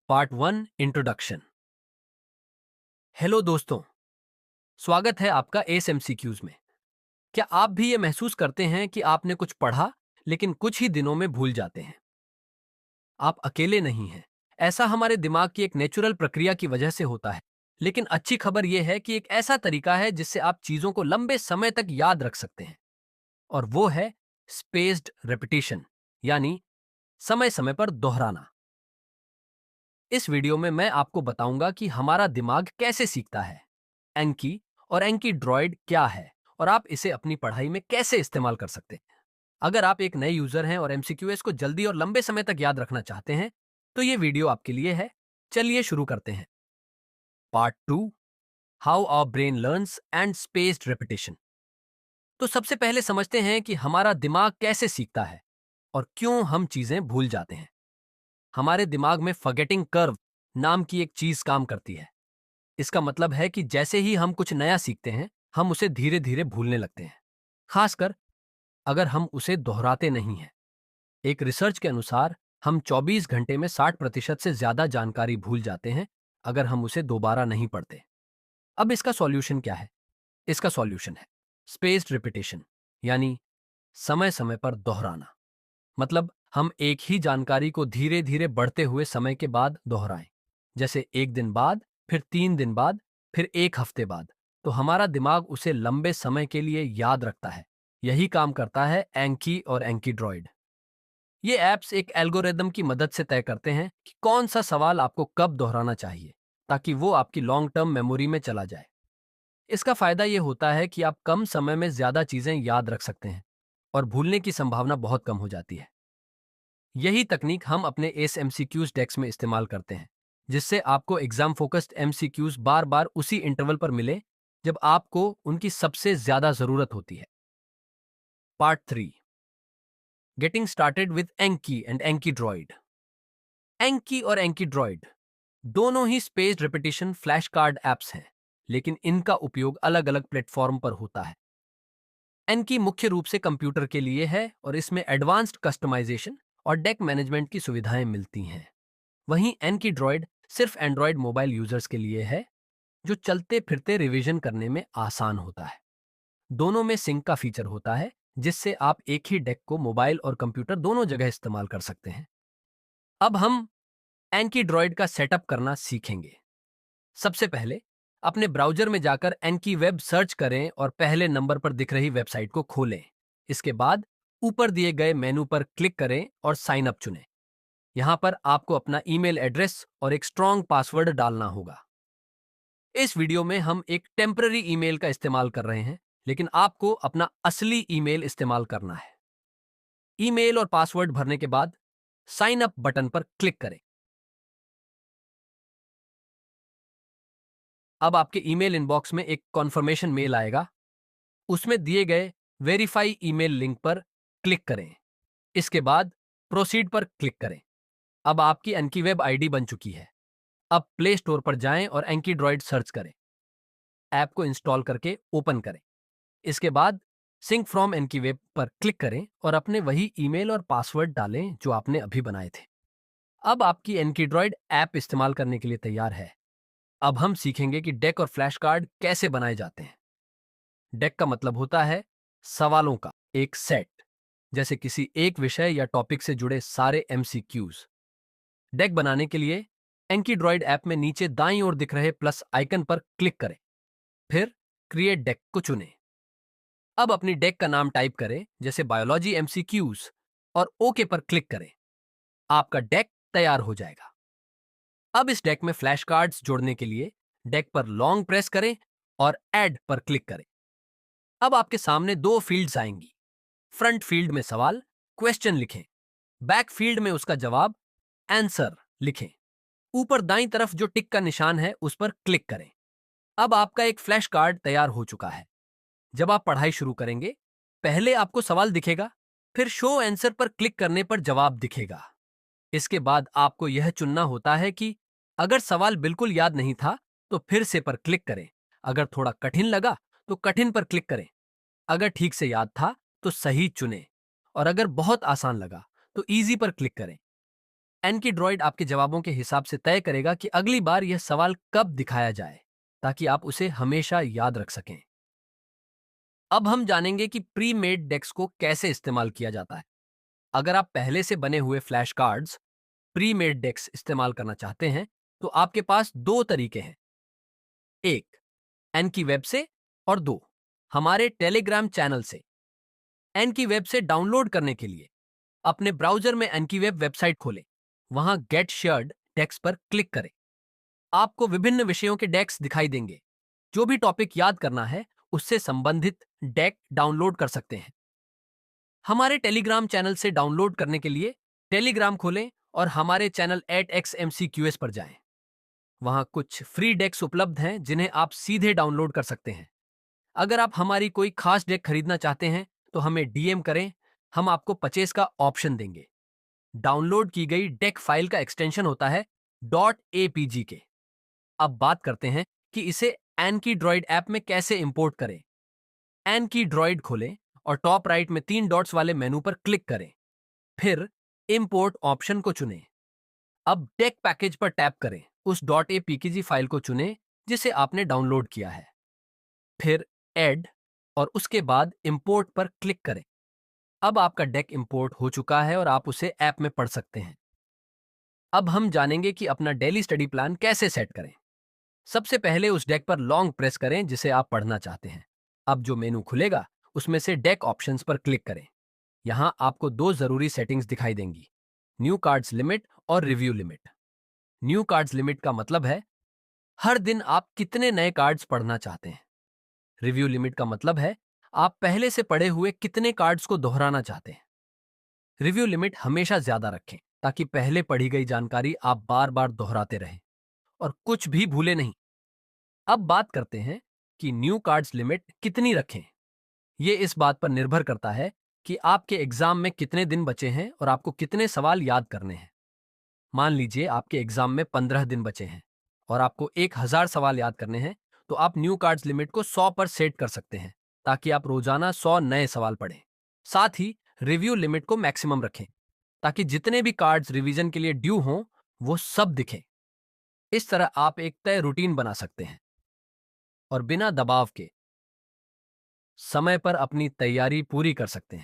Part 1 introduction. Hello दोस्तों, स्वागत है आपका एस एमसीक्यूज में। क्या आप भी ये महसूस करते हैं कि आपने कुछ पढ़ा लेकिन कुछ ही दिनों में भूल जाते हैं? आप अकेले नहीं हैं। ऐसा हमारे दिमाग की एक नेचुरल प्रक्रिया की वजह से होता है। लेकिन अच्छी खबर यह है कि एक ऐसा तरीका है जिससे आप चीजों को लंबे समय तक याद रख सकते हैं, और वो है स्पेस्ड रेपिटेशन, यानी समय समय पर दोहराना। इस वीडियो में मैं आपको बताऊंगा कि हमारा दिमाग कैसे सीखता है, एंकी और एंकी ड्रॉइड क्या है, और आप इसे अपनी पढ़ाई में कैसे इस्तेमाल कर सकते हैं। अगर आप एक नए यूजर हैं और एमसीक्यूएस को जल्दी और लंबे समय तक याद रखना चाहते हैं, तो ये वीडियो आपके लिए है। चलिए शुरू करते हैं। Part 2, how our brain learns and spaced repetition. तो सबसे पहले समझते हैं कि हमारा दिमाग कैसे सीखता है और क्यों हम चीजें भूल जाते हैं। हमारे दिमाग में फॉरगेटिंग कर्व नाम की एक चीज काम करती है। इसका मतलब है कि जैसे ही हम कुछ नया सीखते हैं, हम उसे धीरे धीरे भूलने लगते हैं, खासकर अगर हम उसे दोहराते नहीं हैं। एक रिसर्च के अनुसार हम 24 घंटे में 60% से ज्यादा जानकारी भूल जाते हैं अगर हम उसे दोबारा नहीं पढ़ते। अब इसका सॉल्यूशन क्या है? इसका सॉल्यूशन है स्पेस्ड रिपीटेशन, यानी समय समय पर दोहराना। मतलब हम एक ही जानकारी को धीरे धीरे बढ़ते हुए समय के बाद दोहराएं। जैसे एक दिन बाद, फिर 3 दिन बाद, फिर एक हफ्ते बाद। तो हमारा दिमाग उसे लंबे समय के लिए याद रखता है। यही काम करता है एंकी और एंकी ड्रॉइड। ये ऐप्स एक एल्गोरिदम की मदद से तय करते हैं कि कौन सा सवाल आपको कब दोहराना चाहिए, ताकि वो आपकी लॉन्ग टर्म मेमोरी में चला जाए। इसका फायदा ये होता है कि आप कम समय में ज्यादा चीजें याद रख सकते हैं और भूलने की संभावना बहुत कम हो जाती है। यही तकनीक हम अपने एस एमसीक्यूज डेस्क में इस्तेमाल करते हैं, जिससे आपको एग्जाम फोकस्ड एमसीक्यूज बार बार उसी इंटरवल पर मिले जब आपको उनकी सबसे ज्यादा जरूरत होती है। Part 3, getting started with Anki and Anki droid. Anki और एंकी ड्रॉइड दोनों ही spaced repetition flash card apps हैं, लेकिन इनका उपयोग अलग अलग प्लेटफॉर्म पर होता है। एनकी मुख्य रूप से कंप्यूटर के लिए है और इसमें एडवांस्ड कस्टमाइजेशन और डेक मैनेजमेंट की सुविधाएं मिलती हैं। वहीं एनकी ड्रॉइड सिर्फ एंड्रॉयड मोबाइल यूजर्स के लिए है, जो चलते फिरते रिवीजन करने में आसान होता है। दोनों में सिंक का फीचर होता है, जिससे आप एक ही डेक को मोबाइल और कंप्यूटर दोनों जगह इस्तेमाल कर सकते हैं। अब हम एनकी ड्रॉइड का सेटअप करना सीखेंगे। सबसे पहले अपने ब्राउजर में जाकर एनकी वेब सर्च करें और पहले नंबर पर दिख रही वेबसाइट को खोलें। इसके बाद ऊपर दिए गए मेनू पर क्लिक करें और साइन अप चुनें। यहां पर आपको अपना ईमेल एड्रेस और एक स्ट्रॉन्ग पासवर्ड डालना होगा। इस वीडियो में हम एक टेम्पररी ईमेल का इस्तेमाल कर रहे हैं, लेकिन आपको अपना असली ईमेल इस्तेमाल करना है। ईमेल और पासवर्ड भरने के बाद साइन अप बटन पर क्लिक करें। अब आपके ईमेल इनबॉक्स में एक कॉन्फर्मेशन मेल आएगा। उसमें दिए गए वेरीफाई ईमेल लिंक पर क्लिक करें। इसके बाद प्रोसीड पर क्लिक करें। अब आपकी एनकी वेब आईडी बन चुकी है। अब प्ले स्टोर पर जाएं और एनकी ड्रॉइड सर्च करें। ऐप को इंस्टॉल करके ओपन करें। इसके बाद सिंक फ्रॉम एनकी वेब पर क्लिक करें और अपने वही ईमेल और पासवर्ड डालें जो आपने अभी बनाए थे। अब आपकी एनकी ड्रॉइड ऐप इस्तेमाल करने के लिए तैयार है। अब हम सीखेंगे कि डेक और फ्लैश कार्ड कैसे बनाए जाते हैं। डेक का मतलब होता है सवालों का एक सेट, जैसे किसी एक विषय या टॉपिक से जुड़े सारे एमसीक्यूज। डेक बनाने के लिए एंकी ड्रॉइड ऐप में नीचे दाईं ओर दिख रहे प्लस आइकन पर क्लिक करें, फिर क्रिएट डेक को चुनें। अब अपनी डेक का नाम टाइप करें, जैसे बायोलॉजी एमसीक्यूज, और ओके पर क्लिक करें। आपका डेक तैयार हो जाएगा। अब इस डेक में फ्लैश कार्ड्स जोड़ने के लिए डेक पर लॉन्ग प्रेस करें और ऐड पर क्लिक करें। अब आपके सामने दो फील्ड्स आएंगी। फ्रंट फील्ड में सवाल, क्वेश्चन लिखें। बैक फील्ड में उसका जवाब, आंसर, लिखें। ऊपर दाईं तरफ जो टिक का निशान है उस पर क्लिक करें। अब आपका एक फ्लैश कार्ड तैयार हो चुका है। जब आप पढ़ाई शुरू करेंगे, पहले आपको सवाल दिखेगा, फिर शो आंसर पर क्लिक करने पर जवाब दिखेगा। इसके बाद आपको यह चुनना होता है कि अगर सवाल बिल्कुल याद नहीं था तो फिर से पर क्लिक करें। अगर थोड़ा कठिन लगा तो कठिन पर क्लिक करें। अगर ठीक से याद था तो सही चुनें, और अगर बहुत आसान लगा तो इजी पर क्लिक करें। एनकीड्रॉइड आपके जवाबों के हिसाब से तय करेगा कि अगली बार यह सवाल कब दिखाया जाए, ताकि आप उसे हमेशा याद रख सकें। अब हम जानेंगे कि प्री मेड डेक्स को कैसे इस्तेमाल किया जाता है। अगर आप पहले से बने हुए फ्लैश कार्ड्स प्री मेड डेक्स इस्तेमाल करना चाहते हैं, तो आपके पास दो तरीके हैं। एक, एन की वेब से, और दो, हमारे टेलीग्राम चैनल से। एन की वेब से डाउनलोड करने के लिए अपने ब्राउजर में एन की वेब वेबसाइट खोलें। वहां गेट शेयर्ड डेक्स पर क्लिक करें। आपको विभिन्न विषयों के डेक्स दिखाई देंगे। जो भी टॉपिक याद करना है, उससे संबंधित डेक डाउनलोड कर सकते हैं। हमारे टेलीग्राम चैनल से डाउनलोड करने के लिए टेलीग्राम खोलें और हमारे चैनल @xmcqs पर जाएं। वहां कुछ फ्री डेक्स उपलब्ध हैं जिन्हें आप सीधे डाउनलोड कर सकते हैं। अगर आप हमारी कोई खास डेक खरीदना चाहते हैं, तो हमें डीएम करें, हम आपको परचेज का ऑप्शन देंगे। डाउनलोड की गई डेक फाइल का एक्सटेंशन होता है .apg। अब बात करते हैं कि इसे एनकीड्रॉइड ऐप में कैसे इंपोर्ट करें। एनकीड्रॉइड खोलें और टॉप राइट में 3 डॉट्स वाले मेनू पर क्लिक करें। फिर इंपोर्ट ऑप्शन को चुनें। अब डेक पैकेज पर टैप करें। उस .apkg फाइल को चुनें जिसे आपने डाउनलोड किया है। फिर ऐड और उसके बाद इंपोर्ट पर क्लिक करें। अब आपका डेक इंपोर्ट हो चुका है और आप उसे ऐप में पढ़ सकते हैं। अब हम जानेंगे कि अपना डेली स्टडी प्लान कैसे सेट करें। सबसे पहले उस डेक पर लॉन्ग प्रेस करें जिसे आप पढ़ना चाहते हैं। अब जो मेनू खुलेगा, उसमें से डेक ऑप्शंस पर क्लिक करें। यहाँ आपको दो जरूरी सेटिंग्स दिखाई देंगी, न्यू कार्ड्स लिमिट और review limit. New cards limit का मतलब है हर दिन आप कितने नए कार्ड्स पढ़ना चाहते हैं। रिव्यू लिमिट का मतलब है आप पहले से पढ़े हुए कितने कार्ड्स को दोहराना चाहते हैं। रिव्यू लिमिट हमेशा ज्यादा रखें ताकि पहले पढ़ी गई जानकारी आप बार बार दोहराते रहें और कुछ भी भूले नहीं। अब बात करते हैं कि न्यू कार्ड्स लिमिट कितनी रखें। ये इस बात पर निर्भर करता है कि आपके एग्जाम में कितने दिन बचे हैं और आपको कितने सवाल याद करने हैं। मान लीजिए आपके एग्जाम में 15 दिन बचे हैं और आपको 1000 सवाल याद करने हैं, तो आप न्यू कार्ड्स लिमिट को 100 पर सेट कर सकते हैं ताकि आप रोजाना 100 नए सवाल पढ़ें। साथ ही रिव्यू लिमिट को मैक्सिमम रखें ताकि जितने भी कार्ड्स रिवीजन के लिए ड्यू हों, वो सब दिखें। इस तरह आप एक तय रूटीन बना सकते हैं और बिना दबाव के समय पर अपनी तैयारी पूरी कर सकते हैं।